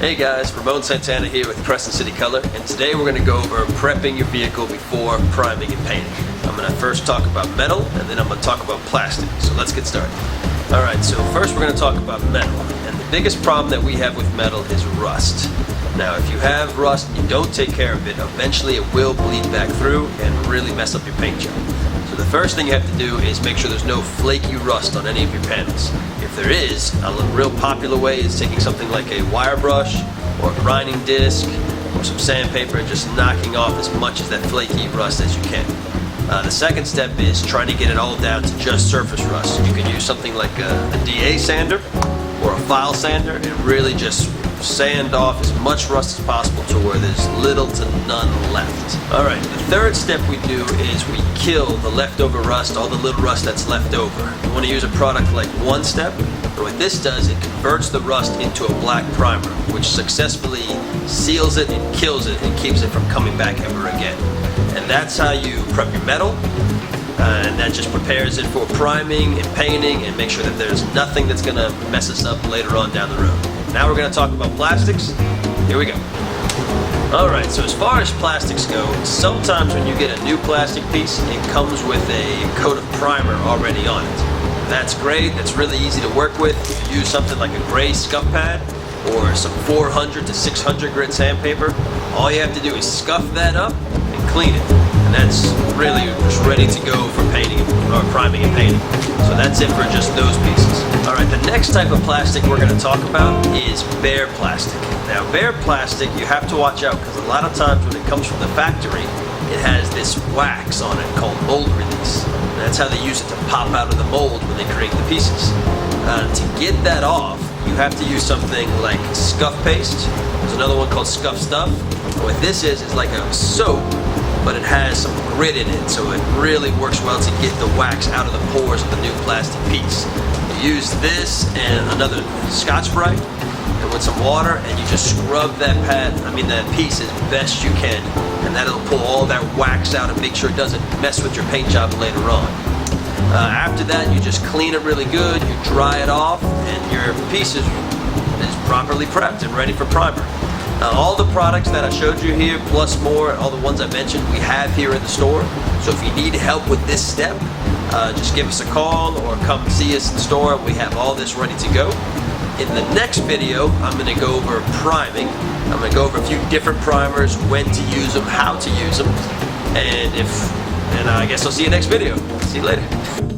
Hey guys, Ramon Santana here with Crescent City Color, and today we're going to go over prepping your vehicle before priming and painting. I'm going to first talk about metal, and then I'm going to talk about plastic. So let's get started. Alright, so first we're going to talk about metal, and the biggest problem that we have with metal is rust. Now if you have rust and you don't take care of it, eventually it will bleed back through and really mess up your paint job. So the first thing you have to do is make sure there's no flaky rust on any of your panels. If there is, a real popular way is taking something like a wire brush or a grinding disc or some sandpaper and just knocking off as much of that flaky rust as you can. The second step is trying to get it all down to just surface rust. You can use something like a DA sander or a file sander and really just sand off as much rust as possible to where there's little to none left. Alright, the third step we do is we kill the leftover rust, all the little rust that's left over. You want to use a product like One Step, and what this does, it converts the rust into a black primer, which successfully seals it and kills it and keeps it from coming back ever again. And that's how you prep your metal, and that just prepares it for priming and painting and make sure that there's nothing that's going to mess us up later on down the road. Now we're going to talk about plastics. Here we go. Alright, so as far as plastics go, sometimes when you get a new plastic piece, it comes with a coat of primer already on it. That's great, that's really easy to work with. If you use something like a gray scuff pad or some 400 to 600 grit sandpaper, all you have to do is scuff that up and clean it. And that's really just ready to go for painting or priming and painting. So that's it for just those pieces. Alright, the next type of plastic we're going to talk about is bare plastic. Now bare plastic, you have to watch out because a lot of times when it comes from the factory, it has this wax on it called mold release. And that's how they use it to pop out of the mold when they create the pieces. To get that off, you have to use something like scuff paste. There's another one called scuff stuff. And what this is like a soap, but it has some grit in it, so it really works well to get the wax out of the pores of the new plastic piece. You use this and another Scotch-Brite and with some water, and you just scrub that piece as best you can, and that'll pull all that wax out and make sure it doesn't mess with your paint job later on. After that, you just clean it really good, you dry it off, and your piece is properly prepped and ready for primer. All the products that I showed you here, plus more, all the ones I mentioned, we have here in the store. So if you need help with this step, just give us a call or come see us in the store. We have all this ready to go. In the next video, I'm going to go over priming. I'm going to go over a few different primers, when to use them, how to use them, and I guess I'll see you next video. See you later.